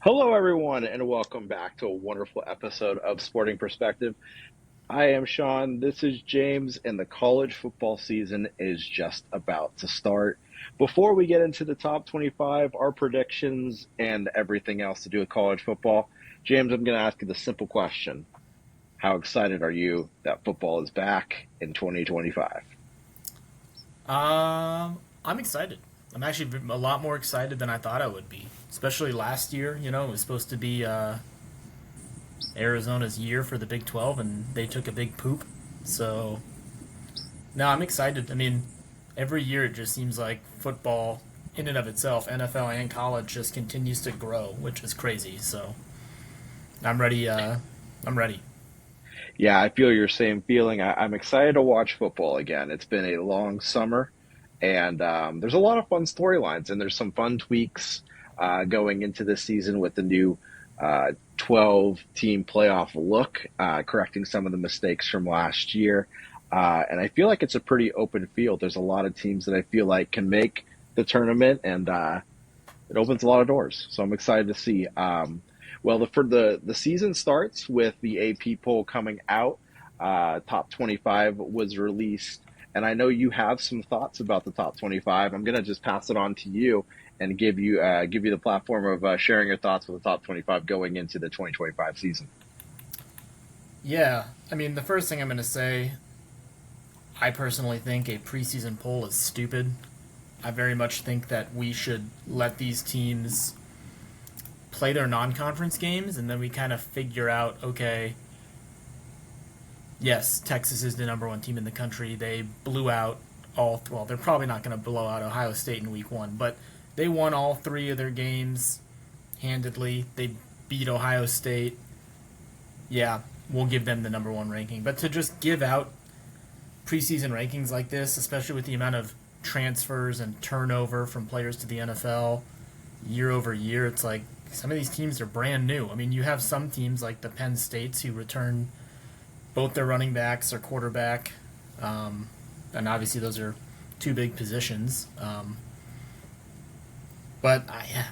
Hello, everyone, and welcome back to a wonderful episode of Sporting Perspective. I am Sean. This is James, and the college football season is just about to start. Before we get into the top 25, our predictions, and everything else to do with college football, James, I'm going to ask you the simple question. How excited are you that football is back in 2025? I'm excited. I'm actually a lot more excited than I thought I would be. Especially last year, it was supposed to be Arizona's year for the Big 12, and they took a big poop. So, no, I'm excited. I mean, every year it just seems like football, in and of itself, NFL and college, just continues to grow, which is crazy. So, I'm ready. I'm ready. Yeah, I feel your same feeling. I'm excited to watch football again. It's been a long summer, and there's a lot of fun storylines, and there's some fun tweaks going into this season with the new 12 team playoff look, correcting some of the mistakes from last year. And I feel like it's a pretty open field. There's a lot of teams that I feel like can make the tournament, and it opens a lot of doors. So I'm excited to see. Well, the season starts with the AP poll coming out. Top 25 was released, and I know you have some thoughts about the top 25. I'm gonna just pass it on to you and give you the platform of sharing your thoughts with the top 25 going into the 2025 season. Yeah, I mean, the first thing I'm going to say, I personally think a preseason poll is stupid. I very much think that we should let these teams play their non-conference games, and then we kind of figure out, okay, yes, Texas is the number one team in the country. They blew out well, they're probably not going to blow out Ohio State in week one, but they won all three of their games handedly. They beat Ohio State. Yeah, we'll give them the number one ranking. But to just give out preseason rankings like this, especially with the amount of transfers and turnover from players to the NFL year over year, it's like some of these teams are brand new. I mean, you have some teams like the Penn States who return both their running backs or quarterback, and obviously those are two big positions. But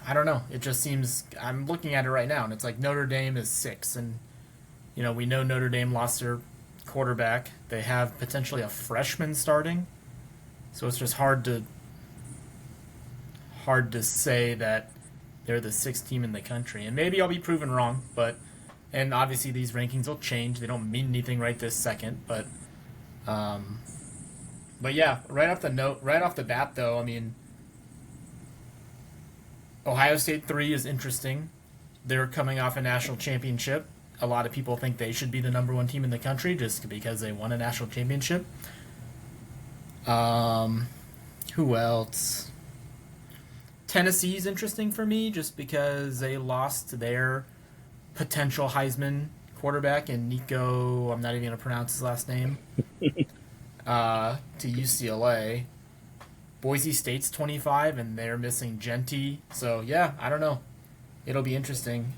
I don't know. It just seems I'm looking at it right now, and it's like Notre Dame is six, and we know Notre Dame lost their quarterback. They have potentially a freshman starting, so it's just hard to say that they're the sixth team in the country. And maybe I'll be proven wrong, and obviously these rankings will change. They don't mean anything right this second, um, but yeah, right off the bat though, I mean, Ohio State 3 is interesting. They're coming off a national championship. A lot of people think they should be the number one team in the country just because they won a national championship. Um, who else? Tennessee's interesting for me just because they lost their potential Heisman quarterback and Nico. I'm not even going to pronounce his last name. To UCLA. Boise State's 25, and they're missing Genty. So yeah, I don't know. It'll be interesting.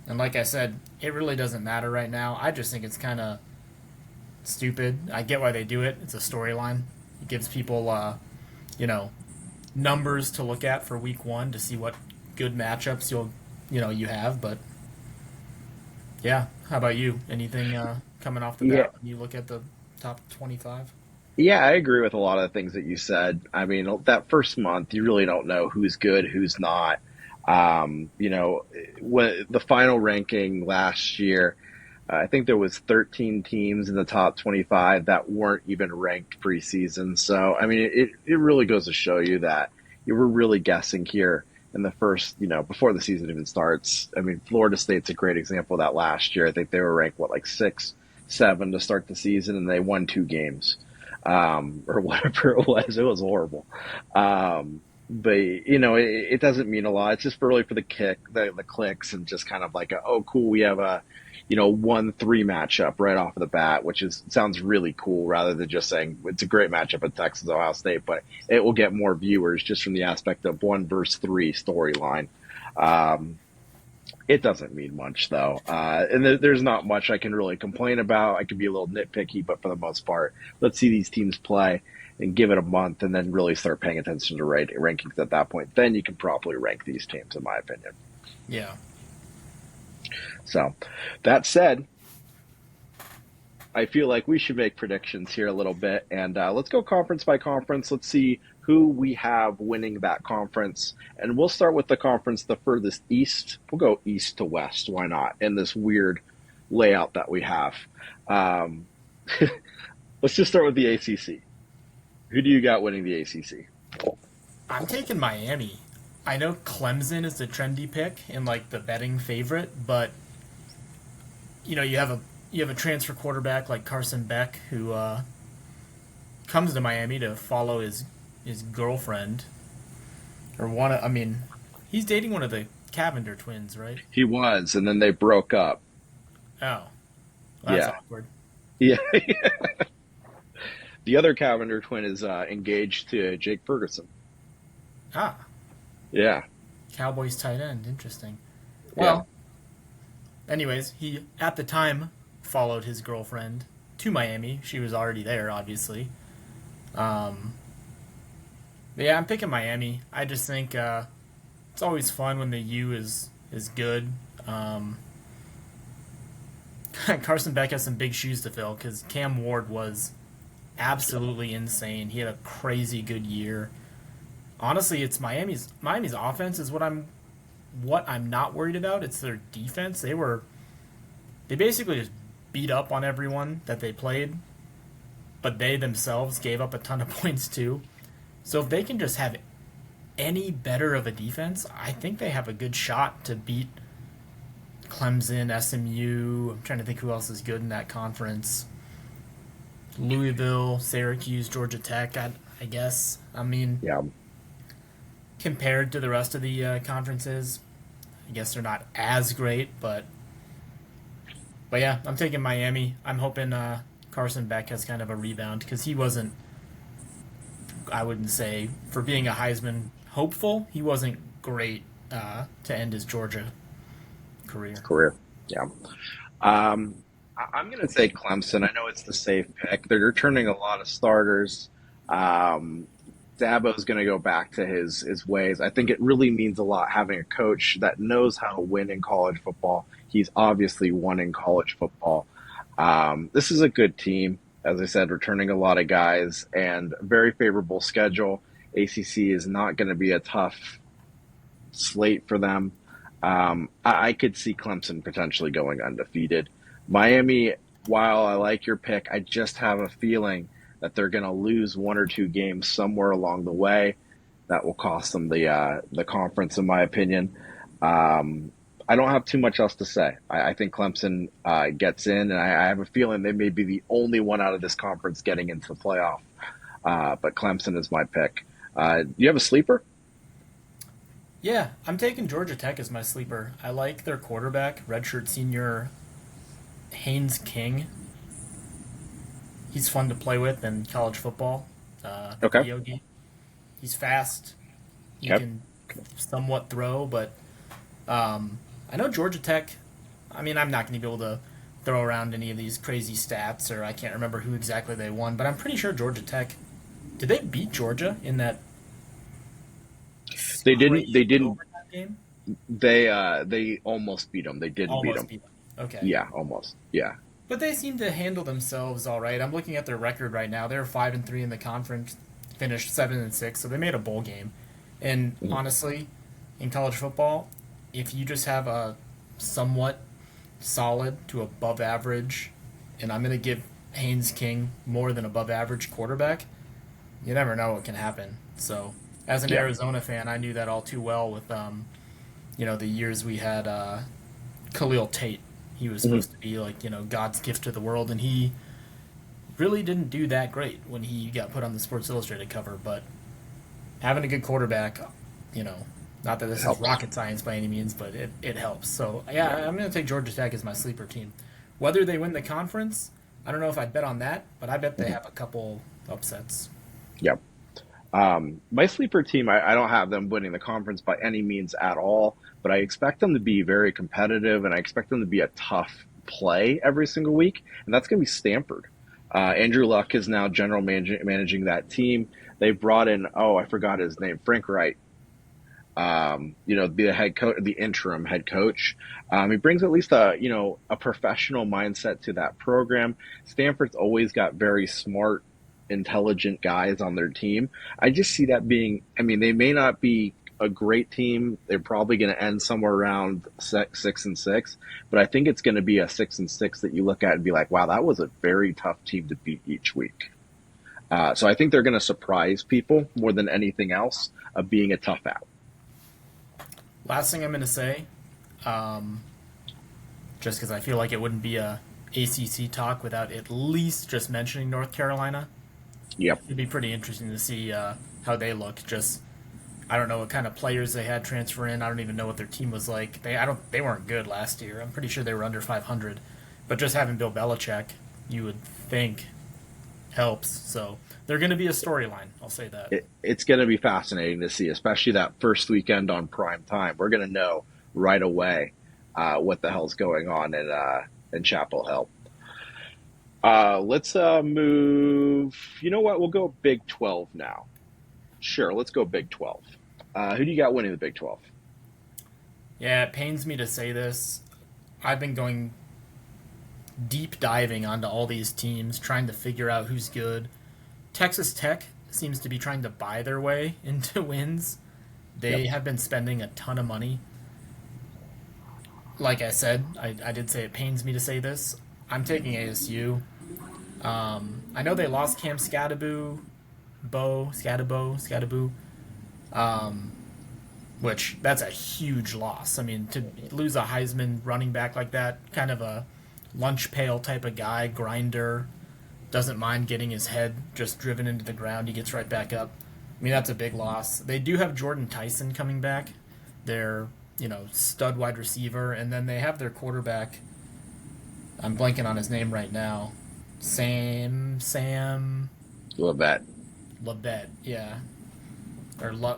And like I said, it really doesn't matter right now. I just think it's kind of stupid. I get why they do it. It's a storyline. It gives people, you know, numbers to look at for week one to see what good matchups you have. But yeah, how about you? Anything coming off the Yeah, bat when you look at the top 25? yeah, I agree with a lot of the things that you said. I mean, that first month, you really don't know who's good, who's not. When the final ranking last year, I think there was 13 teams in the top 25 that weren't even ranked preseason. So, I mean, it really goes to show you that you were really guessing here in the first, before the season even starts. I mean, Florida State's a great example of that last year. I think they were ranked, what, like six, seven to start the season, and they won two games, or whatever it was. It was horrible. But it doesn't mean a lot. It's just really for the clicks, and just kind of like, oh, cool, we have a 1-3 matchup right off of the bat, which is sounds really cool, rather than just saying it's a great matchup at Texas Ohio State, but it will get more viewers just from the aspect of 1 versus 3 storyline. Um, it doesn't mean much though, and there's not much I can really complain about. I can be a little nitpicky, but for the most part, let's see these teams play and give it a month, and then really start paying attention to rankings at that point. Then you can properly rank these teams, in my opinion. Yeah. So, that said, I feel like we should make predictions here a little bit, and let's go conference by conference. Let's see who we have winning that conference, and we'll start with the conference the furthest east. We'll go east to west. Why not? In this weird layout that we have. Um, let's just start with the ACC. Who do you got winning the ACC? I'm taking Miami. I know Clemson is the trendy pick and like the betting favorite, but you have a transfer quarterback like Carson Beck who comes to Miami to follow his girlfriend or one. I mean, he's dating one of the Cavender twins, right? He was, and then they broke up. Oh, well, that's Yeah, awkward. yeah. The other Cavender twin is engaged to Jake Ferguson. Ah, Yeah, Cowboys tight end. Interesting. yeah. Well, anyways, he at the time followed his girlfriend to Miami. She was already there, obviously. Um, but yeah, I'm picking Miami. I just think it's always fun when the U is good. Um, Carson Beck has some big shoes to fill because Cam Ward was absolutely insane. He had a crazy good year. Honestly, it's Miami's offense is what I'm not worried about. It's their defense. They basically just beat up on everyone that they played, but they themselves gave up a ton of points too. So if they can just have any better of a defense, I think they have a good shot to beat Clemson, SMU. I'm trying to think who else is good in that conference. Louisville, Syracuse, Georgia Tech. I guess. I mean, Yeah. compared to the rest of the conferences, I guess they're not as great, but yeah, I'm taking Miami. I'm hoping Carson Beck has kind of a rebound because he wasn't. I wouldn't say for being a Heisman hopeful, he wasn't great to end his Georgia career. Career. Yeah. I'm going to say Clemson. I know it's the safe pick. They're returning a lot of starters. Um, Dabo's going to go back to his ways. I think it really means a lot having a coach that knows how to win in college football. He's obviously won in college football. This is a good team. As I said, returning a lot of guys and very favorable schedule. ACC is not going to be a tough slate for them. I could see Clemson potentially going undefeated. Miami, while I like your pick, I just have a feeling that they're going to lose one or two games somewhere along the way. That will cost them the conference, in my opinion. I don't have too much else to say. I think Clemson gets in, and I have a feeling they may be the only one out of this conference getting into the playoff. But Clemson is my pick. Do you have a sleeper? Yeah, I'm taking Georgia Tech as my sleeper. I like their quarterback, redshirt senior Haynes King. He's fun to play with in college football, Okay. video game. He's fast. He Okay. can somewhat throw, but I know Georgia Tech. I mean, I'm not going to be able to throw around any of these crazy stats, or I can't remember who exactly they won, but I'm pretty sure Georgia Tech. Did they beat Georgia in that They didn't. They crazy didn't. overtime game? They almost beat them. They didn't beat Almost them. beat them. Okay. Yeah, almost. Yeah. But they seem to handle themselves all right. I'm looking at their record right now. They're 5-3 in the conference, finished 7-6, so they made a bowl game. And Mhm. honestly, in college football, if you just have a somewhat solid to above average, and I'm going to give Haynes King more than above average quarterback, you never know what can happen. So, as an Yeah. Arizona fan, I knew that all too well with the years we had Khalil Tate. He was Mhm. supposed to be like, God's gift to the world, and he really didn't do that great when he got put on the Sports Illustrated cover. But having a good quarterback, you know, not that It this is helps. rocket science by any means, but it helps. So, yeah, I'm going to take Georgia Tech as my sleeper team. Whether they win the conference, I don't know if I'd bet on that, but I bet they Mhm. have a couple upsets. Yep. My sleeper team, I don't have them winning the conference by any means at all, but I expect them to be very competitive and I expect them to be a tough play every single week, and that's going to be Stanford. Andrew Luck is now managing that team. They brought in, oh, I forgot his name, Frank Wright. be the head coach, the interim head coach. He brings at least a professional mindset to that program. Stanford's always got very smart, intelligent guys on their team. I just see that being, I mean, they may not be a great team. They're probably going to end somewhere around 6-6, but I think it's going to be a 6-6 that you look at and be like, wow, that was a very tough team to beat each week. So I think they're going to surprise people more than anything else of being a tough out. Last thing I'm going to say, um, just because I feel like it wouldn't be a ACC talk without at least just mentioning North Carolina. Yep. It'd be pretty interesting to see how they look. Just I don't know what kind of players they had transfer in. I don't even know what their team was like. They weren't good last year. I'm pretty sure they were under 500. But just having Bill Belichick, you would think helps. So they're going to be a storyline. I'll say that. It's going to be fascinating to see, especially that first weekend on prime time. We're going to know right away what the hell's going on in Chapel Hill. Let's move. You know what? We'll go Big 12 now. Sure, let's go Big 12. Who do you got winning the Big 12? Yeah, it pains me to say this. I've been going deep diving onto all these teams, trying to figure out who's good. Texas Tech seems to be trying to buy their way into wins. They Yep. have been spending a ton of money. Like I said, I did say it pains me to say this. I'm taking ASU. I know they lost Cam Scadaboo, which that's a huge loss. I mean, to lose a Heisman running back like that, kind of a lunch pail type of guy, grinder, doesn't mind getting his head just driven into the ground. He gets right back up. I mean, that's a big loss. They do have Jordan Tyson coming back. They're, stud wide receiver. And then they have their quarterback. I'm blanking on his name right now. Sam Love that. Labette, yeah.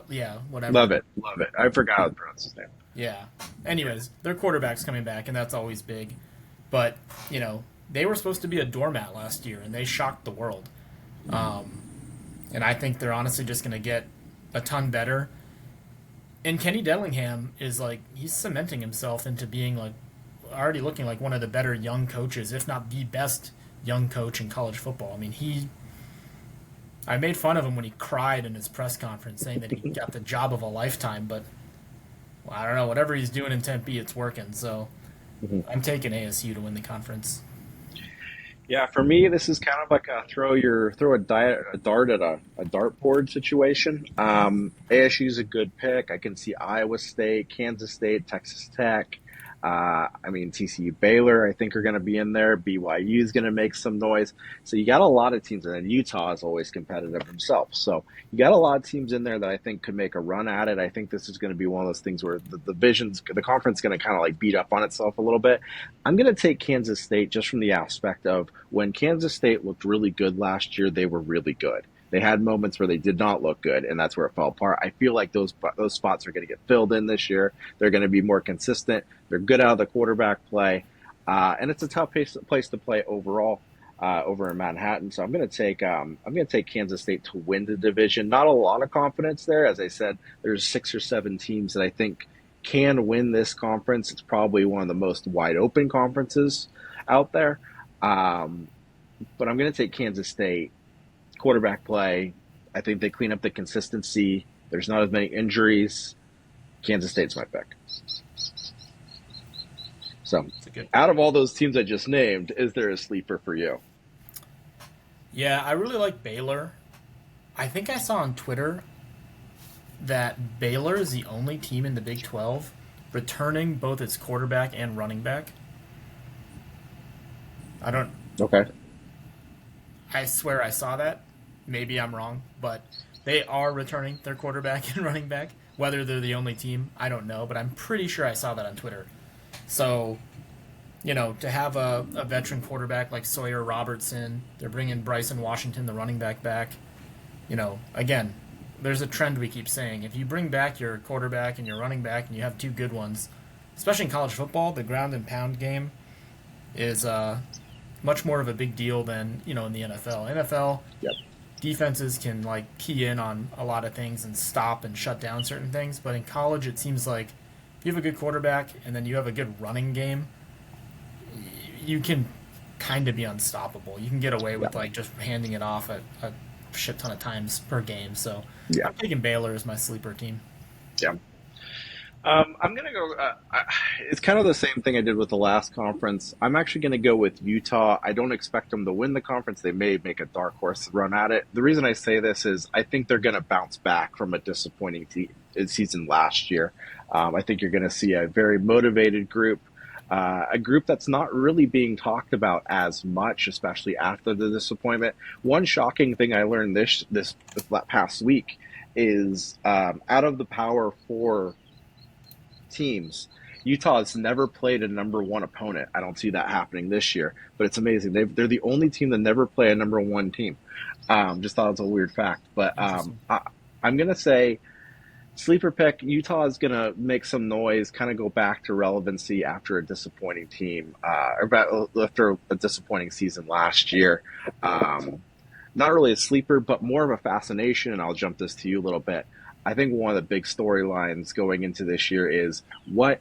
Yeah, whatever. Love it. Love it. I forgot how to pronounce his name. Yeah. Anyways, their quarterback's coming back, and that's always big. But, they were supposed to be a doormat last year, and they shocked the world. And I think they're honestly just going to get a ton better. And Kenny Dillingham is he's cementing himself into being already looking like one of the better young coaches, if not the best young coach in college football. I mean, I made fun of him when he cried in his press conference saying that he got the job of a lifetime, but I don't know, whatever he's doing in Tempe, it's working. So I'm taking ASU to win the conference. Yeah, for me, this is kind of like a throw a dart at a dartboard situation. ASU is a good pick. I can see Iowa State, Kansas State, Texas Tech. TCU, Baylor, I think are going to be in there. BYU is going to make some noise. So you got a lot of teams, and then Utah is always competitive himself. So you got a lot of teams in there that I think could make a run at it. I think this is going to be one of those things where the conference is going to kind of beat up on itself a little bit. I'm going to take Kansas State just from the aspect of when Kansas State looked really good last year, they were really good. They had moments where they did not look good, and that's where it fell apart. I feel like those spots are going to get filled in this year. They're going to be more consistent. They're good out of the quarterback play, and it's a tough place to play overall over in Manhattan. So I'm going to take Kansas State to win the division. Not a lot of confidence there, as I said. There's 6 or 7 teams that I think can win this conference. It's probably one of the most wide open conferences out there, but I'm going to take Kansas State. Quarterback play, I think they clean up the consistency. There's not as many injuries. Kansas State's my pick. So, out of all those teams I just named, is there a sleeper for you? Yeah, I really like Baylor. I think I saw on Twitter that Baylor is the only team in the Big 12 returning both its quarterback and running back. Okay. I swear I saw that. Maybe I'm wrong, but they are returning their quarterback and running back. Whether they're the only team, I don't know, but I'm pretty sure I saw that on Twitter. So, to have a veteran quarterback like Sawyer Robertson, they're bringing Bryson Washington, the running back. Again, there's a trend we keep saying. If you bring back your quarterback and your running back and you have 2 good ones, especially in college football, the ground and pound game is much more of a big deal than, in the NFL. NFL, Yep. defenses can like key in on a lot of things and stop and shut down certain things. But in college, it seems like if you have a good quarterback and then you have a good running game, you can kind of be unstoppable. You can get away Yeah. with like just handing it off a shit ton of times per game. So Yeah. I'm taking Baylor as my sleeper team. Yeah. I'm going to go. It's kind of the same thing I did with the last conference. I'm actually going to go with Utah. I don't expect them to win the conference. They may make a dark horse run at it. The reason I say this is I think they're going to bounce back from a disappointing season last year. I think you're going to see a very motivated group. A group that's not really being talked about as much, especially after the disappointment. One shocking thing I learned this past week is out of the Power Four teams, Utah has never played a number one opponent. I don't see that happening this year, but it's amazing. They're the only team that never play a number one team. Just thought it was a weird fact, but Interesting. I'm gonna say sleeper pick. Utah is gonna make some noise, kind of go back to relevancy after a disappointing team, after a disappointing season last year. Not really a sleeper, but more of a fascination. And I'll jump this to you a little bit. I think one of the big storylines going into this year is what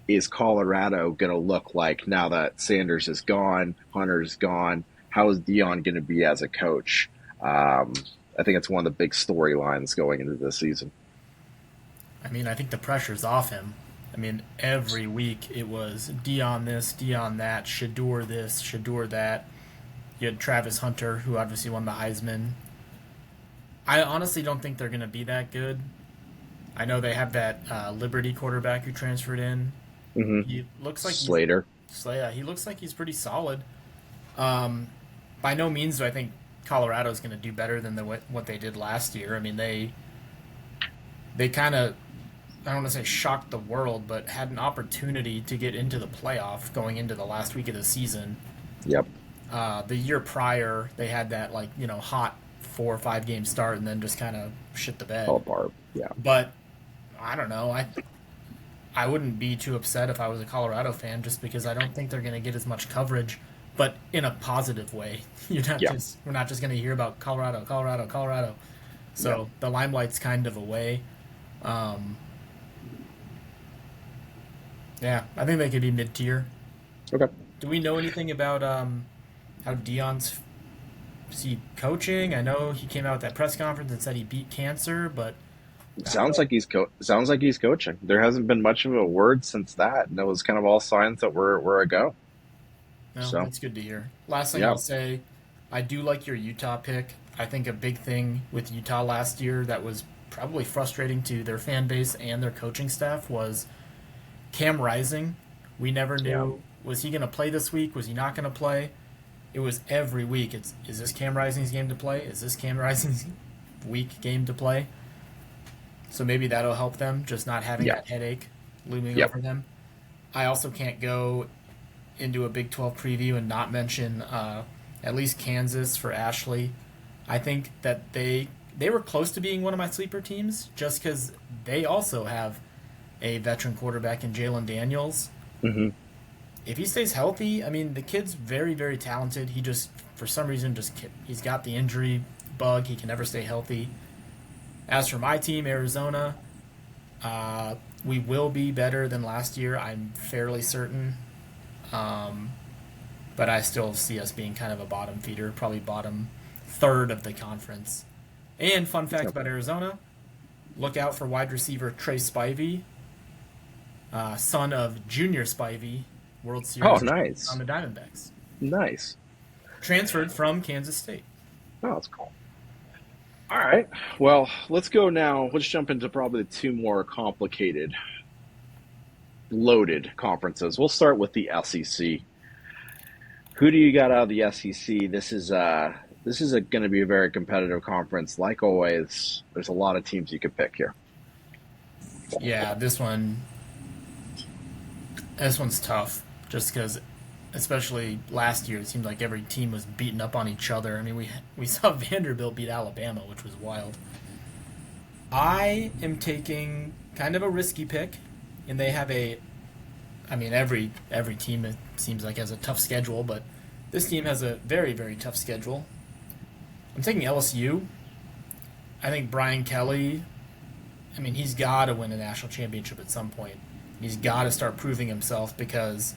is Colorado going to look like now that Sanders is gone, Hunter's gone? How is Dion going to be as a coach? I think it's one of the big storylines going into this season. I mean, I think the pressure's off him. I mean, every week it was Dion this, Dion that, Shador this, Shador that. You had Travis Hunter, who obviously won the Heisman. I honestly don't think they're going to be that good. I know they have that Liberty quarterback who transferred in. Mm-hmm. He looks like he's Slater. so yeah, he looks like he's pretty solid. Um, by no means do I think Colorado's going to do better than what they did last year. I mean, they kind of, I don't want to say shocked the world, but had an opportunity to get into the playoff going into the last week of the season. Yep. The year prior, they had that like hot 4 or 5 game start and then just kind of shit the bed. Oh, Barb. Yeah. But I don't know. I wouldn't be too upset if I was a Colorado fan just because I don't think they're going to get as much coverage, but in a positive way. Yeah. We're not just going to hear about Colorado, Colorado, Colorado. Yeah. So the limelight's kind of away. Um, yeah, I think they could be mid tier. Okay. Do we know anything about how Dion's is he coaching? I know he came out at that press conference and said he beat cancer, but I don't Sounds know. like sounds like he's coaching. There hasn't been much of a word since that, and it was kind of all signs that we're a go. No, So that's good to hear. Last thing yeah. I'll say, I do like your Utah pick. I think a big thing with Utah last year that was probably frustrating to their fan base and their coaching staff was Cam Rising. We never Yeah. knew, was he going to play this week? Was he not going to play? It was every week. Is this Cam Rising's game to play? Is this Cam Rising's week game to play? So maybe that'll help them, just not having Yeah. that headache looming Yep. over them. I also can't go into a Big 12 preview and not mention at least Kansas for Ashley. I think that they were close to being one of my sleeper teams just because they also have a veteran quarterback in Jalen Daniels. Hmm. If he stays healthy, I mean the kid's very very talented. He just for some reason he's got the injury bug. He can never stay healthy. As for my team, Arizona, we will be better than last year. I'm fairly certain. Um, but I still see us being kind of a bottom feeder, probably bottom third of the conference. And fun fact Yep. about Arizona: look out for wide receiver Trey Spivey, son of Junior Spivey, World Oh, Series on nice, the Diamondbacks, nice. transferred from Kansas State. Oh, that's cool. All right. Well, let's go now. Let's jump into probably the two more complicated, loaded conferences. We'll start with the SEC. Who do you got out of the SEC? This is going to be a very competitive conference. Like always, there's a lot of teams you could pick here. Yeah, this one's tough, just because, especially last year, it seemed like every team was beating up on each other. I mean, we saw Vanderbilt beat Alabama, which was wild. I am taking kind of a risky pick, and they have I mean, every team it seems like has a tough schedule, but this team has a very very tough schedule. I'm taking LSU. I think Brian Kelly, I mean, he's got to win a national championship at some point. He's got to start proving himself because,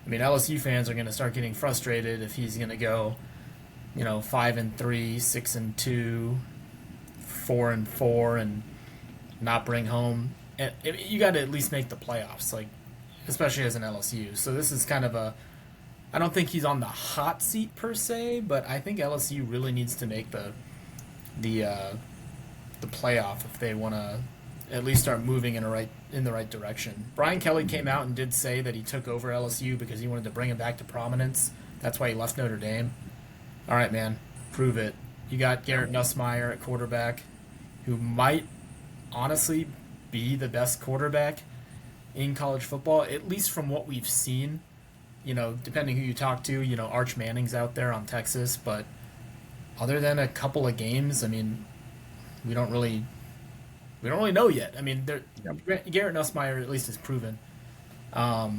I mean, LSU fans are going to start getting frustrated if he's going to go, 5-3, 6-2, 4-4, and not bring home. And you got to at least make the playoffs, like especially as an LSU. So this is kind of a. I don't think he's on the hot seat per se, but I think LSU really needs to make the the playoff if they want to at least start moving in the right direction. Brian Kelly came out and did say that he took over LSU because he wanted to bring him back to prominence. That's why he left Notre Dame. All right, man, prove it. You got Garrett Nussmeier at quarterback, who might honestly be the best quarterback in college football, at least from what we've seen. Depending who you talk to, Arch Manning's out there on Texas, but other than a couple of games, I mean, we don't really know yet. I mean, Garrett Nussmeier at least is proven. So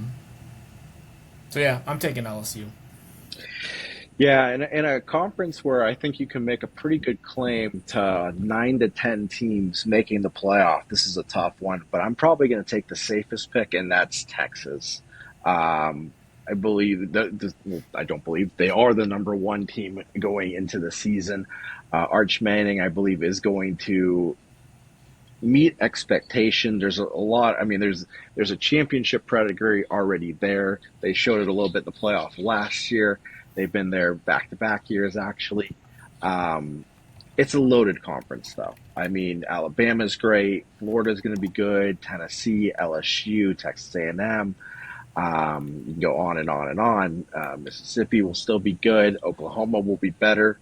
yeah, I'm taking LSU. Yeah, in a conference where I think you can make a pretty good claim to 9 to 10 teams making the playoff, this is a tough one, but I'm probably going to take the safest pick, and that's Texas. I believe I don't believe they are the number one team going into the season. Arch Manning, I believe, is going to meet expectation. There's a lot. I mean, there's a championship pedigree already there. They showed it a little bit in the playoff last year. They've been there back-to-back years, actually. It's a loaded conference, though. I mean, Alabama's great. Florida's going to be good. Tennessee, LSU, Texas A&M. You can go on and on and on. Mississippi will still be good. Oklahoma will be better.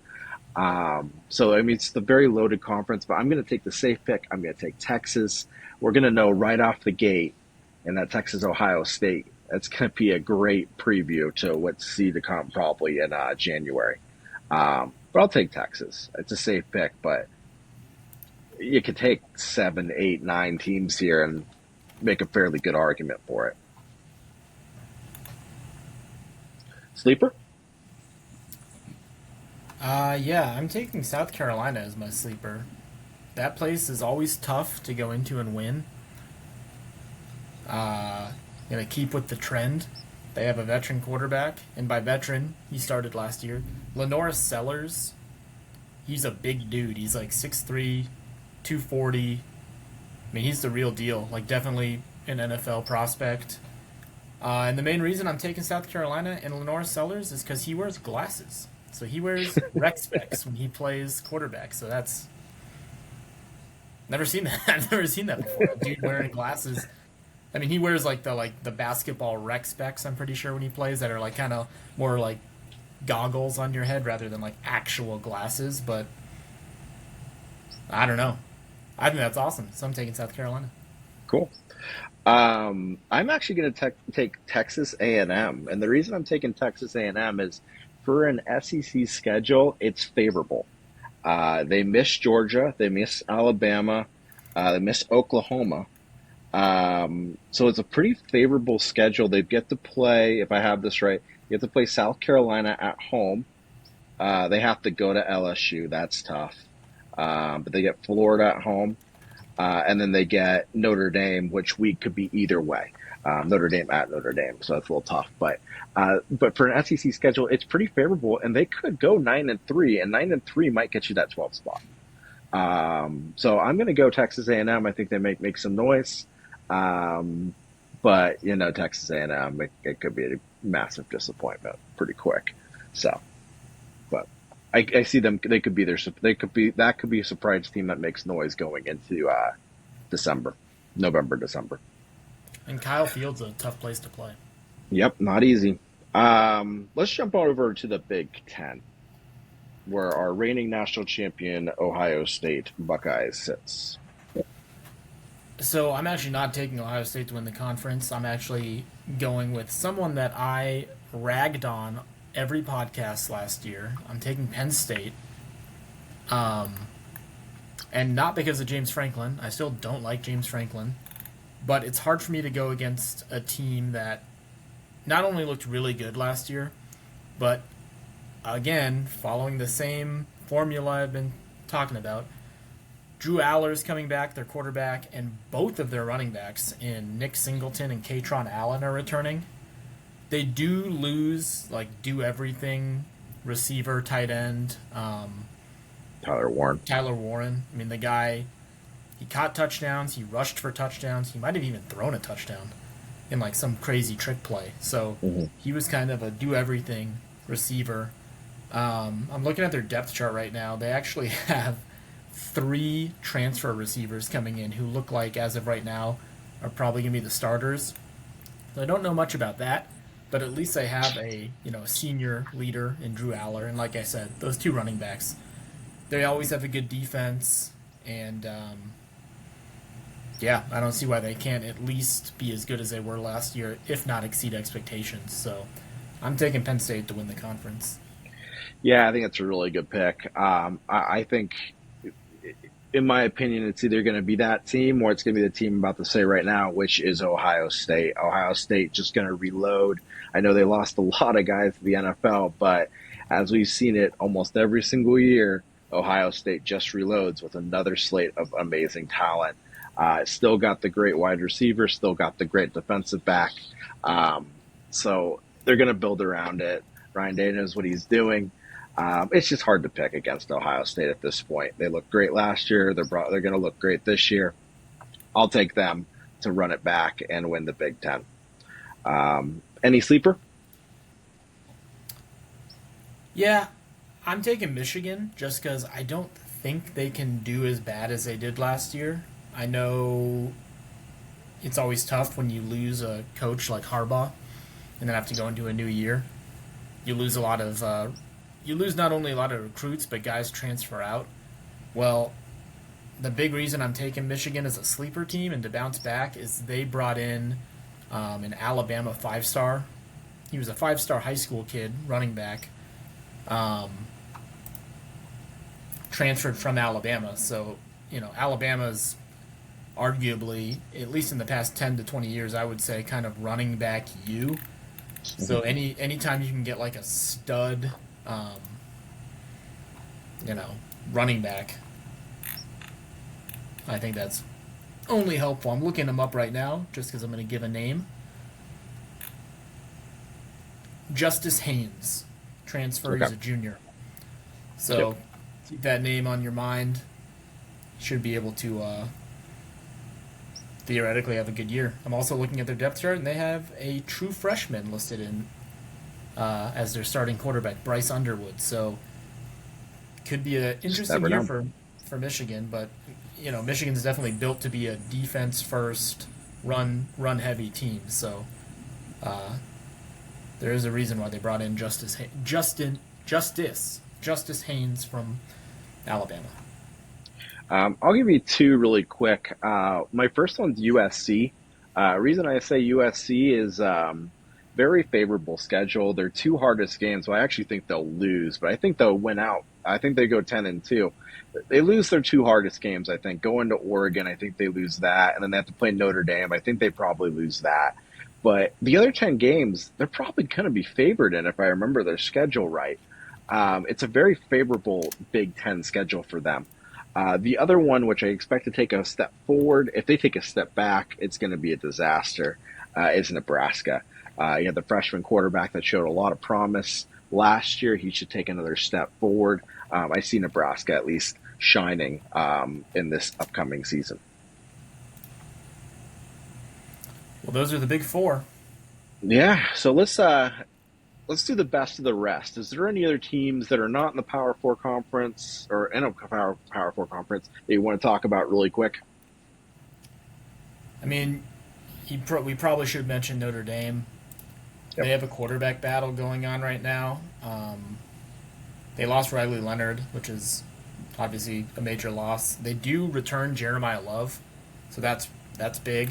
So, I mean, it's the very loaded conference, but I'm going to take the safe pick. I'm going to take Texas. We're going to know right off the gate in that Texas-Ohio State. That's going to be a great preview to what's see to come probably in January. But I'll take Texas. It's a safe pick, but you could take 7, 8, 9 teams here and make a fairly good argument for it. Sleeper? Yeah, I'm taking South Carolina as my sleeper. That place is always tough to go into and win. Gonna keep with the trend. They have a veteran quarterback, and by veteran, he started last year. Lenora Sellers, he's a big dude. He's like 6'3", 240. I mean, he's the real deal. Like, definitely an NFL prospect. And the main reason I'm taking South Carolina and Lenora Sellers is because he wears glasses. So he wears rec specs when he plays quarterback. So that's never seen that. I've never seen that before. A dude wearing glasses. I mean, he wears like the basketball rec specs. I'm pretty sure when he plays that are like kind of more like goggles on your head rather than like actual glasses. But I don't know. I think that's awesome. So I'm taking South Carolina. Cool. I'm actually going to take Texas A&M, and the reason I'm taking Texas A&M is for an SEC schedule, it's favorable. They miss Georgia, they miss Alabama, they miss Oklahoma. So it's a pretty favorable schedule. They get to play, if I have this right, you have to play South Carolina at home. They have to go to LSU. That's tough. But they get Florida at home. And then they get Notre Dame, which week could be either way. Notre Dame at Notre Dame, so that's a little tough. But for an SEC schedule, it's pretty favorable, and they could go 9-3, and 9-3 might get you that 12th spot. So I'm going to go Texas A&M. I think they make some noise, but Texas A&M, it could be a massive disappointment pretty quick. So, but I see them. They could be that could be a surprise team that makes noise going into November, December. And Kyle Fields a tough place to play. Yep, not easy. Let's jump over to the Big Ten, where our reigning national champion Ohio State Buckeyes sits. So I'm actually not taking Ohio State to win the conference. I'm actually going with someone that I ragged on every podcast last year. I'm taking Penn State. And not because of James Franklin. I still don't like James Franklin. But it's hard for me to go against a team that not only looked really good last year, but again, following the same formula I've been talking about. Drew Aller's coming back, their quarterback, and both of their running backs in Nick Singleton and Katron Allen are returning. They do lose, like, do everything receiver, tight end, Tyler Warren. Tyler Warren. I mean, the guy, he caught touchdowns, he rushed for touchdowns, he might have even thrown a touchdown in, like, some crazy trick play. So he was kind of a do everything receiver. I'm looking at their depth chart right now. They actually have 3 transfer receivers coming in who look like, as of right now, are probably going to be the starters. So I don't know much about that, but at least they have a senior leader in Drew Aller, and like I said, those 2 running backs. They always have a good defense, and yeah, I don't see why they can't at least be as good as they were last year, if not exceed expectations. So I'm taking Penn State to win the conference. Yeah, I think it's a really good pick. I think, in my opinion, it's either going to be that team or it's going to be the team I'm about to say right now, which is Ohio State. Ohio State just going to reload. I know they lost a lot of guys to the NFL, but as we've seen it almost every single year, Ohio State just reloads with another slate of amazing talent. Still got the great wide receiver, still got the great defensive back. So they're going to build around it. Ryan Day knows what he's doing. It's just hard to pick against Ohio State at this point. They looked great last year. They're going to look great this year. I'll take them to run it back and win the Big Ten. Any sleeper? Yeah, I'm taking Michigan just because I don't think they can do as bad as they did last year. I know it's always tough when you lose a coach like Harbaugh and then have to go into a new year. You lose a lot of you lose not only a lot of recruits, but guys transfer out. Well, the big reason I'm taking Michigan as a sleeper team and to bounce back is they brought in an Alabama 5-star. He was a 5-star high school kid, running back, transferred from Alabama. So, Alabama's arguably, at least in the past 10 to 20 years, I would say kind of running back you. So anytime you can get like a stud running back, I think that's only helpful. I'm looking him up right now just because I'm going to give a name. Justice Haynes, transfer. Okay. He's a junior. So keep that name on your mind. Should be able to theoretically have a good year. I'm also looking at their depth chart, and they have a true freshman listed in as their starting quarterback, Bryce Underwood. So could be an interesting year for Michigan, but Michigan's definitely built to be a defense first, run heavy team. So there is a reason why they brought in Justice Haynes from Alabama. I'll give you 2 really quick. My first one's USC. Reason I say USC is very favorable schedule. Their 2 hardest games, so I actually think they'll lose, but I think they'll win out. I think they go 10-2. They lose their 2 hardest games, I think. Going to Oregon, I think they lose that, and then they have to play Notre Dame. I think they probably lose that. But the other 10 games, they're probably going to be favored in, if I remember their schedule right. It's a very favorable Big Ten schedule for them. The other one, which I expect to take a step forward, if they take a step back, it's going to be a disaster, is Nebraska. You have the freshman quarterback that showed a lot of promise last year. He should take another step forward. I see Nebraska at least shining in this upcoming season. Well, those are the big 4. Yeah, so let's do the best of the rest. Is there any other teams that are not in the Power 4 conference or in a Power 4 conference that you want to talk about really quick? I mean, we probably should mention Notre Dame. Yep. They have a quarterback battle going on right now. They lost Riley Leonard, which is obviously a major loss. They do return Jeremiah Love, so that's big.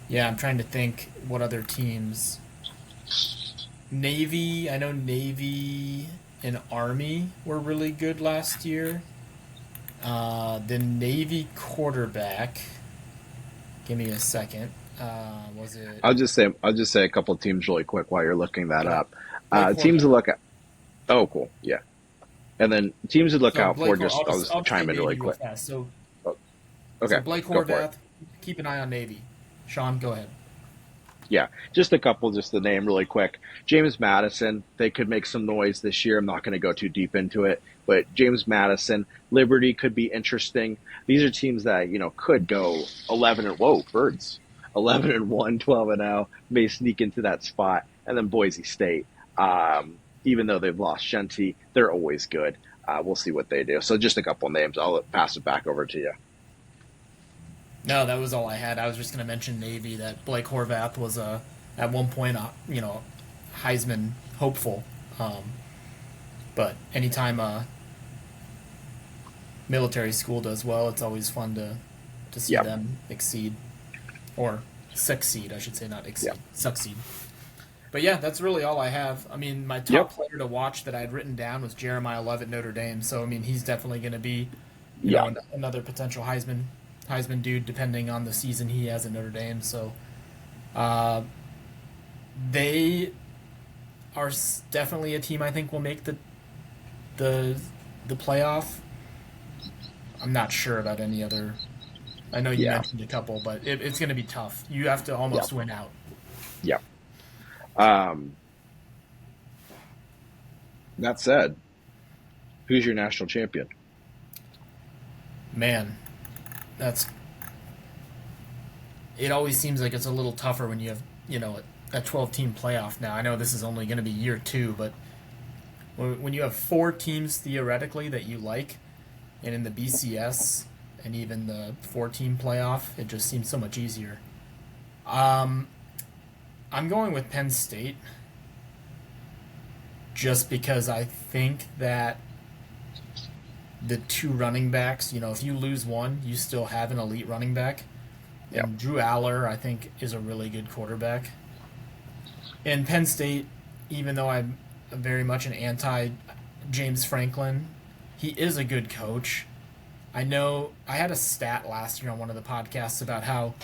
Yeah, I'm trying to think what other teams. Navy, I know Navy and Army were really good last year. The Navy quarterback, give me a second. Was it I'll just say a couple of teams really quick while you're looking that okay? up. Blake Teams to Horvath. look at. Oh, cool. Yeah. And then teams to look So out for. I'll I'll just just say chime in really Navy real quick. fast. So Oh, okay, Blake go for it. Horvath, keep an eye on Navy. Sean, go ahead. Yeah, just a couple, just the name really quick. James Madison, they could make some noise this year. I'm not going to go too deep into it, but James Madison, Liberty could be interesting. These are teams that, could go 11 and, whoa, birds, 11 and 1, 12 and 0, may sneak into that spot. And then Boise State, even though they've lost Shenty, they're always good. We'll see what they do. So just a couple names. I'll pass it back over to you. No, that was all I had. I was just going to mention Navy that Blake Horvath was at one point Heisman hopeful, um, but anytime a military school does well, it's always fun to see Yep, them exceed or succeed. I should say not exceed, yep, succeed. But yeah, that's really all I have. I mean, my top yep, player to watch that I had written down was Jeremiah Love at Notre Dame. So I mean, he's definitely going to be, yep. another potential Heisman dude, depending on the season he has at Notre Dame. So uh, they are definitely a team I think will make the the playoff. I'm not sure about any other. I know you Yeah, mentioned a couple, but it's going to be tough. You have to yep, almost win out. yep. Um, that said, who's your national champion? Man, that's it. Always seems like it's a little tougher when you have a 12 team playoff. Now I know this is only going to be year two, but when you have four teams theoretically that you like, and in the BCS and even the four-team playoff, it just seems so much easier. Um, I'm going with Penn State just because I think that the two running backs, if you lose one, you still have an elite running back. Yep. And Drew Aller, I think, is a really good quarterback. And Penn State, even though I'm very much an anti James Franklin, he is a good coach. I know I had a stat last year on one of the podcasts about how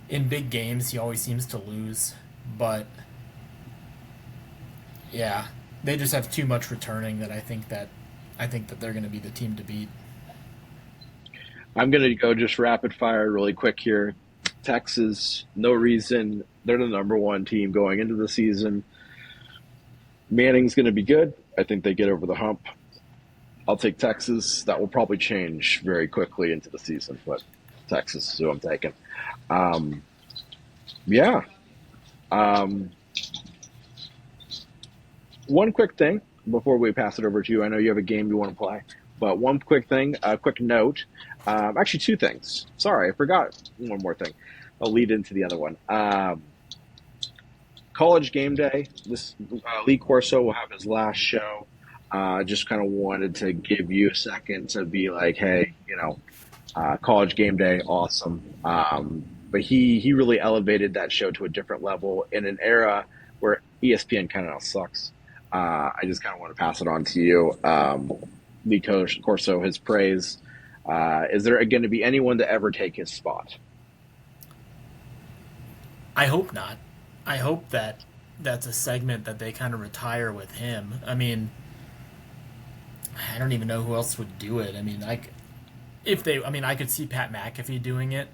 in big games he always seems to lose, but yeah, they just have too much returning that I think that they're going to be the team to beat. I'm going to go just rapid fire really quick here. Texas, no reason. They're the number one team going into the season. Manning's going to be good. I think they get over the hump. I'll take Texas. That will probably change very quickly into the season, but Texas is who I'm taking. Um, yeah. Um, one quick thing before we pass it over to you. I know you have a game you want to play, but one quick thing, a quick note. Actually, two things. Sorry, I forgot one more thing. I'll lead into the other one. College game day. This Lee Corso will have his last show. Just kind of wanted to give you a second to be like, hey, college game day, awesome. But he really elevated that show to a different level in an era where ESPN kind of now sucks. I just kind of want to pass it on to you. Lee Corso, his praise. Is there going to be anyone to ever take his spot? I hope not. I hope that that's a segment that they kind of retire with him. I mean, I don't even know who else would do it. I mean, I could see Pat McAfee doing it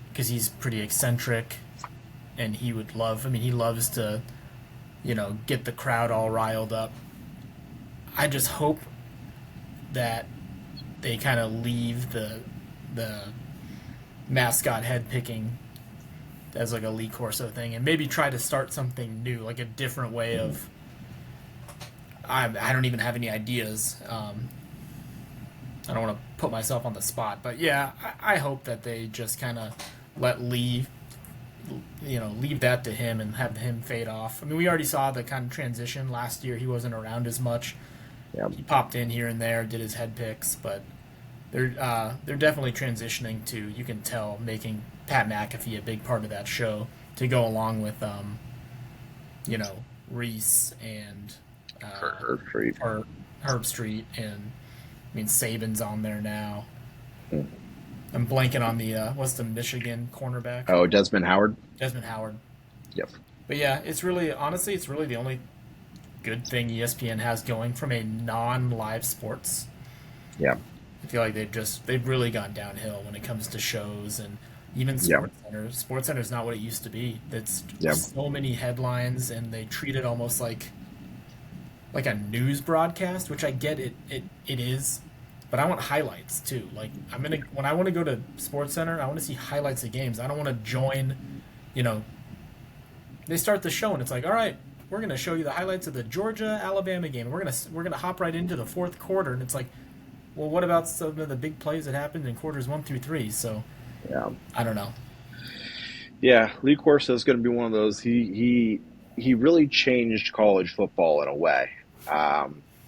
because he's pretty eccentric, and he would love. I mean, he loves to, get the crowd all riled up. I just hope that they kind of leave the mascot head picking as like a Lee Corso thing, and maybe try to start something new, like a different way of. I don't even have any ideas. I don't want to put myself on the spot, but yeah, I hope that they just kind of let Lee, leave that to him and have him fade off. I mean, we already saw the kind of transition last year. He wasn't around as much. Yeah. He popped in here and there, did his head picks, but they're definitely transitioning to, you can tell, making Pat McAfee a big part of that show to go along with Reese and Herb Street. Herb Street, and I mean Saban's on there now. I'm blanking on the what's the Michigan cornerback? Oh, Desmond Howard. Desmond Howard. Yep. But yeah, it's really honestly, it's really the only good thing ESPN has going from a non-live sports. Yeah. I feel like they've really gone downhill when it comes to shows and even Yeah. Sports Center. Sports Center is not what it used to be. It's Yeah. so many headlines, and they treat it almost like a news broadcast, which I get it is, but I want highlights too. Like when I want to go to Sports Center, I want to see highlights of games. I don't want to join, you know, they start the show and it's like, all right, we're gonna show you the highlights of the Georgia Alabama game. We're gonna hop right into the fourth quarter, and it's like, well, what about some of the big plays that happened in quarters 1 through 3? So Yeah. I don't know. Yeah. Lee Corso is going to be one of those. He really changed college football in a way,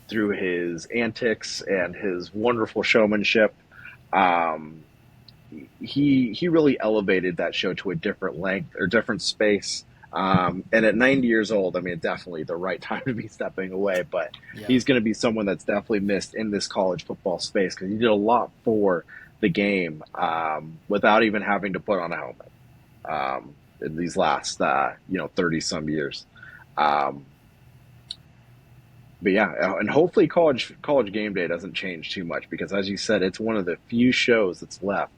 through his antics and his wonderful showmanship. Um, he really elevated that show to a different length or different space. And at 90 years old, I mean, definitely the right time to be stepping away. But Yeah. he's going to be someone that's definitely missed in this college football space because he did a lot for the game, without even having to put on a helmet, in these last 30 some years. Um, but yeah, and hopefully college game day doesn't change too much because, as you said, it's one of the few shows that's left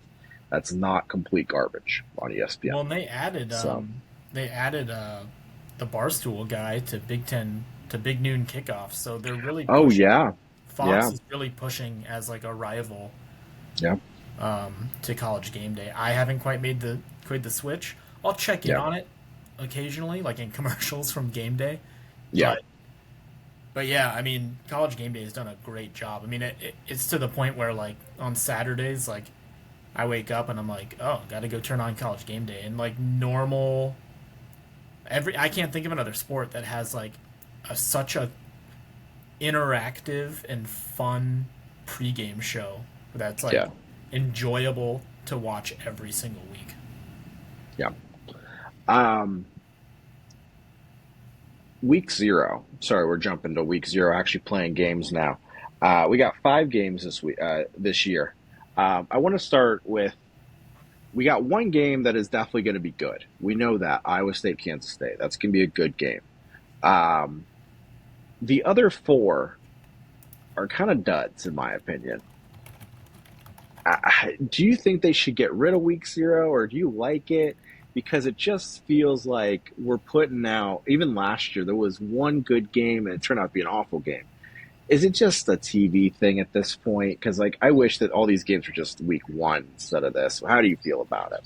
that's not complete garbage on ESPN. Well, and So, they added the Barstool guy to Big Ten to Big Noon kickoff, so they're really oh pushing. yeah, Fox yeah, is really pushing as like a rival yeah, to College Game Day. I haven't quite the switch. I'll check in yeah, on it occasionally, like in commercials from Game Day, yeah, but yeah, I mean, College Game Day has done a great job. I mean, it's to the point where like on Saturdays, like I wake up and I'm like, oh, got to go turn on College Game Day, and like normal I can't think of another sport that has like such a interactive and fun pregame show that's like yeah, enjoyable to watch every single week. yeah. Um, week zero. Sorry, we're jumping to week zero. Actually, playing games now. We got 5 games this week, this year. I want to start with. We got one game that is definitely going to be good. We know that Iowa State, Kansas State. That's going to be a good game. Um, the other 4 are kind of duds, in my opinion. Do you think they should get rid of week zero, or do you like it? Because it just feels like we're putting out. Even last year, there was one good game, and it turned out to be an awful game. Is it just a TV thing at this point? Because like I wish that all these games were just week one instead of this. How do you feel about it?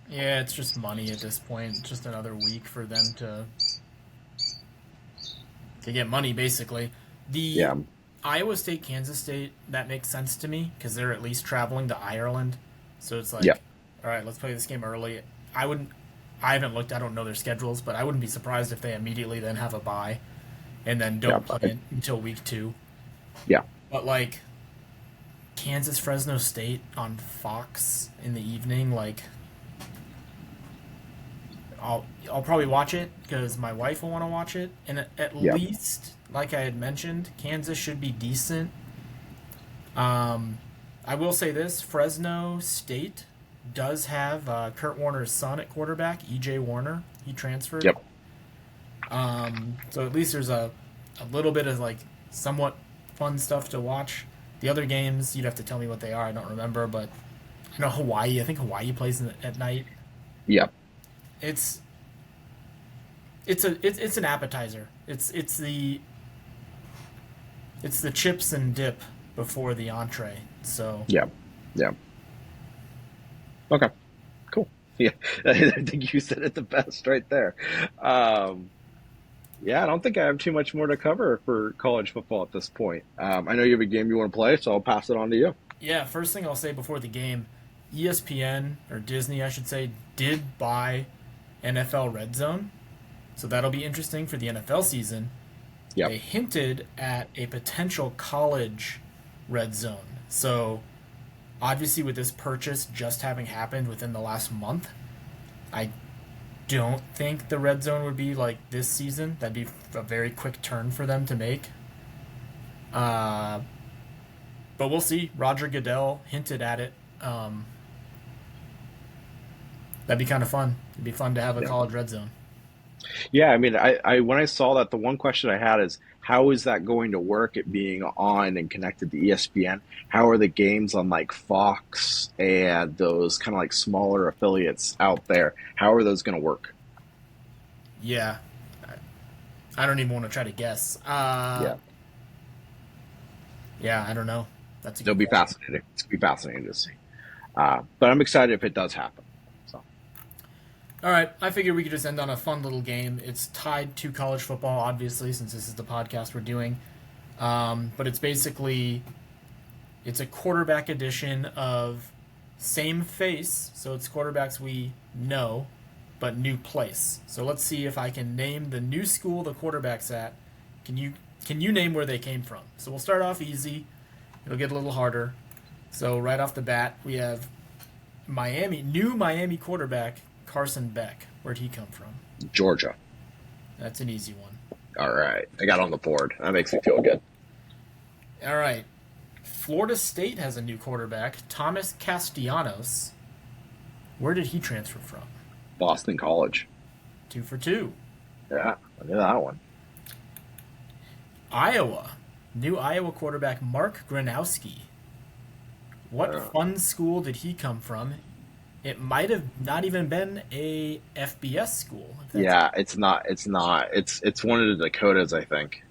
Yeah, it's just money at this point. Just another week for them to get money, basically. The Yeah, Iowa State, Kansas State, that makes sense to me because they're at least traveling to Ireland. So it's yeah, like, all right, let's play this game early. I wouldn't, I haven't looked, I don't know their schedules, but I wouldn't be surprised if they immediately then have a bye and then yeah, don't play it until week 2. yeah, But like Kansas Fresno State on Fox in the evening, like I'll probably watch it because my wife will want to watch it, and at yeah, least, like I had mentioned, Kansas should be decent. Um, I will say this: Fresno State does have Kurt Warner's son at quarterback, EJ Warner. He transferred, yep, so at least there's a little bit of like somewhat fun stuff to watch. The other games, you'd have to tell me what they are. I don't remember, but I know Hawaii. I think Hawaii plays at night. yep, It's it's an appetizer. It's the chips and dip before the entree. So yep, yep. Okay, cool. Yeah, I think you said it the best right there. Um, yeah, I don't think I have too much more to cover for college football at this point. I know you have a game you want to play, so I'll pass it on to you. yeah, first thing I'll say before the game, ESPN or Disney, I should say, did buy NFL Red Zone, so that'll be interesting for the NFL season. Yep, They hinted at a potential college Red Zone. So obviously, with this purchase just having happened within the last month, I don't think the red zone would be like this season. That'd be a very quick turn for them to make. Uh, but we'll see. Roger Goodell hinted at it Um, that'd be kind of fun. It'd be fun to have a Yeah. college red zone. Yeah, I mean, I when I saw that, the one question I had is how is that going to work? It being on and connected to ESPN. How are the games on like Fox and those kind of like smaller affiliates out there? How are those going to work? Yeah, I don't even want to try to guess. Yeah, Yeah, I don't know. That's a it'll good be question. fascinating. It's gonna be fascinating to see. But I'm excited if it does happen. So All right, I figured we could just end on a fun little game. It's tied to college football, obviously, since this is the podcast we're doing. But it's basically it's a quarterback edition of same face, so it's quarterbacks we know, but new place. So let's see if I can name the new school the quarterback's at. Can you can you name where they came from? So we'll start off easy. It'll get a little harder. So right off the bat, we have new Miami quarterback Carson Beck. Where'd he come from? Georgia. That's an easy one. All right, I got on the board. That makes me feel good. All right. Florida State has a new quarterback, Thomas Castellanos. Where did he transfer from? Boston College. Two for two. Yeah, look at that one. Iowa. New Iowa quarterback Mark Gronowski. What Uh, fun school did he come from? It might have not even been a FBS school. If that's yeah, it's not. It's not. It's one of the Dakotas, I think.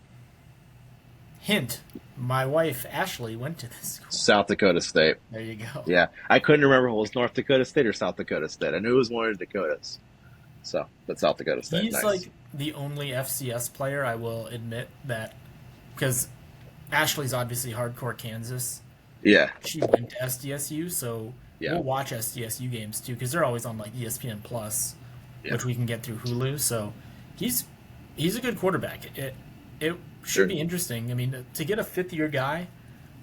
hint. My wife Ashley went to this school. South Dakota State. There you go. Yeah, I couldn't remember if it was North Dakota State or South Dakota State. I knew it was one of the Dakotas. So, but South Dakota State, He's nice. like the only FCS player I will admit that because Ashley's obviously hardcore Kansas. Yeah, She went to SDSU, so yeah, we'll watch SDSU games too because they're always on like ESPN Plus, yeah. which we can get through Hulu. So he's he's a good quarterback. It should Sure. be interesting. I mean, to get a fifth year guy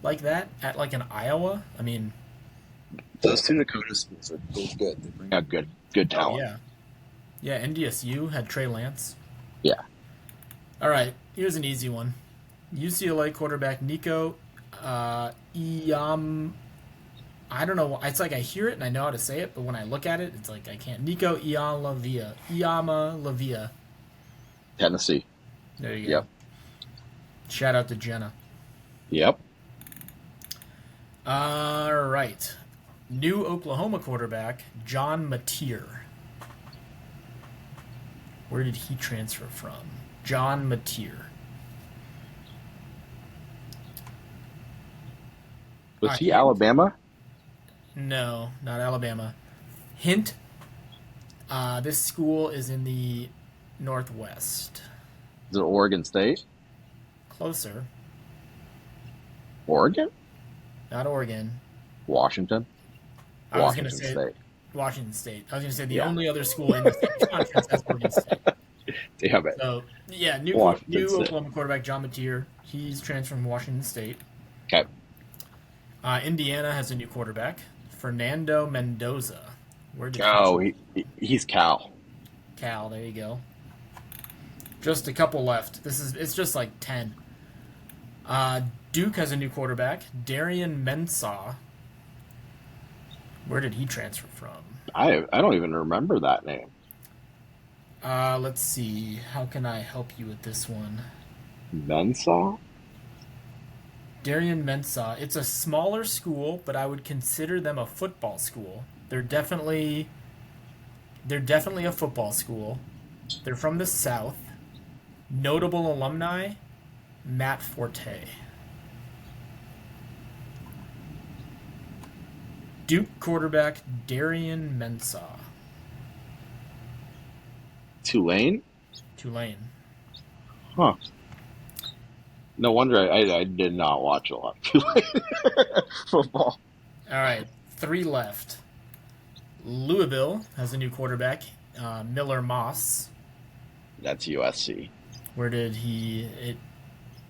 like that at like an Iowa, I mean, Those two Dakota schools are good. They bring out good oh talent. yeah, yeah. NDSU had Trey Lance. Yeah. All right, here's an easy one. UCLA quarterback Nico Iam. I don't know. It's like I hear it and I know how to say it, but when I look at it, it's like I can't. Nico Iamaleava. Iamaleava. Tennessee. There you go. Yep. Shout out to Jenna. Yep. All right. New Oklahoma quarterback John Mateer. Where did he transfer from? John Mateer. Was he Hint. Alabama? No, not Alabama. Hint. This school is in the Northwest. Is it Oregon State? Closer. Oregon? Not Oregon. Washington? I was going to Washington say State. Washington State. I was going to say the Yeah. only other school in the same conference has Oregon State. Damn it. So, yeah, Washington new State. Oklahoma quarterback John Mateer. He's transferred from Washington State. Okay. Indiana has a new quarterback, Fernando Mendoza. Where did Oh, he? he's Cal. Cal. There you go. Just a couple left. It's just like 10. Duke has a new quarterback, Darian Mensah. Where did he transfer from? I don't even remember that name. Let's see. How can I help you with this one? Mensah? Darian Mensah. It's a smaller school, but I would consider them a football school. They're definitely a football school. They're from the South. Notable alumni, Matt Forte. Duke quarterback Darian Mensah. Tulane? Tulane. Huh. No wonder I did not watch a lot of Tulane football. All right, 3 left. Louisville has a new quarterback, Miller Moss. That's USC. Where did he? It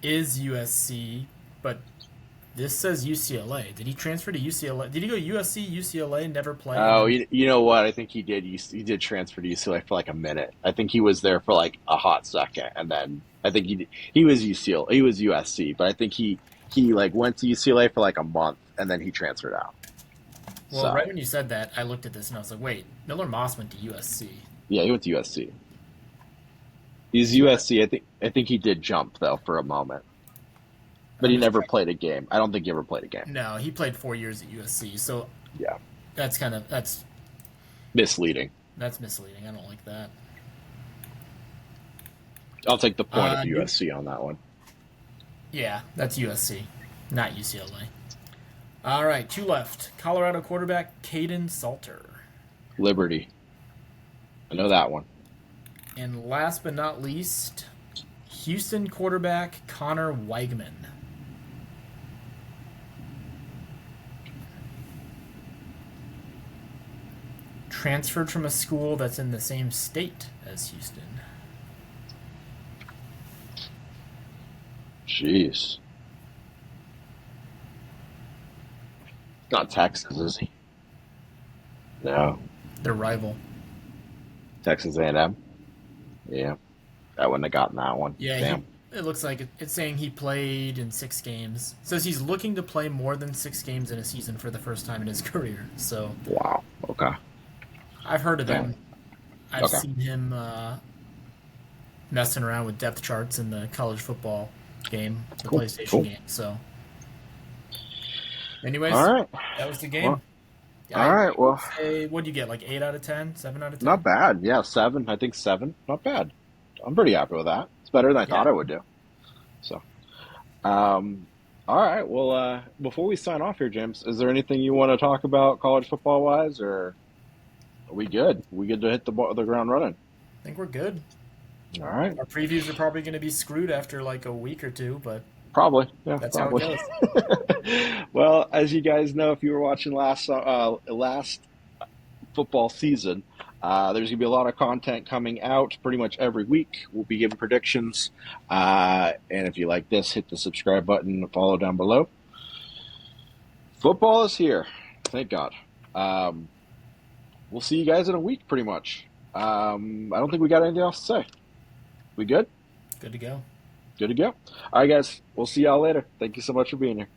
is USC, but this says UCLA. Did he transfer to UCLA? Did he go USC, UCLA, never play? And Oh, then, you know what? I think he did. He did transfer to UCLA for like a minute. I think he was there for like a hot second, and then I think he was UCLA. He was USC, but I think he like went to UCLA for like a month, and then he transferred out. Well, right So when you said that, I looked at this and I was like, wait, Miller Moss went to USC. yeah, he went to USC. He's So USC. I think he did jump though for a moment, but I'm he just never trying. played a game. I don't think he ever played a game. No, he played 4 years at USC. So Yeah, that's kind of misleading. that's misleading. I don't like that. I'll take the point of New. USC on that one. Yeah, that's USC, not UCLA. All right, two left. Colorado quarterback Caden Salter. Liberty. I know that one. And last but not least, Houston quarterback Connor Weigman. Transferred from a school that's in the same state as Houston. Jeez. Not Texas, is he? No. Their rival. Texas A&M. Yeah. I wouldn't have gotten that one. Yeah, Damn. it looks like it's saying he played in 6 games. It says he's looking to play more than 6 games in a season for the first time in his career. So Wow. Okay. I've heard of Damn. him. I've Okay. seen him messing around with depth charts in the college football game, the Cool. PlayStation Cool. game. So, anyways, All right. that was the Well, game. all I right. Well, say, what do you get? Like 8 out of 10, 7 out of 10? not bad. Yeah, 7. I think 7. Not bad. I'm pretty happy with that. It's better than I Yeah. thought I would do. So, all right. Well, before we sign off here, James, is there anything you want to talk about college football wise, or are we good? We good to hit the ground running? I think we're good. All right. Our previews are probably going to be screwed after like a week or two, but Probably. Yeah, that's how it probably. goes. Well, as you guys know, if you were watching last football season, there's gonna be a lot of content coming out pretty much every week. We'll be giving predictions, and if you like this, hit the subscribe button and follow down below. Football is here, thank God. We'll see you guys in a week, pretty much. I don't think we got anything else to say. We good? Good to go. Good to go. All right, guys. We'll see y'all later. Thank you so much for being here.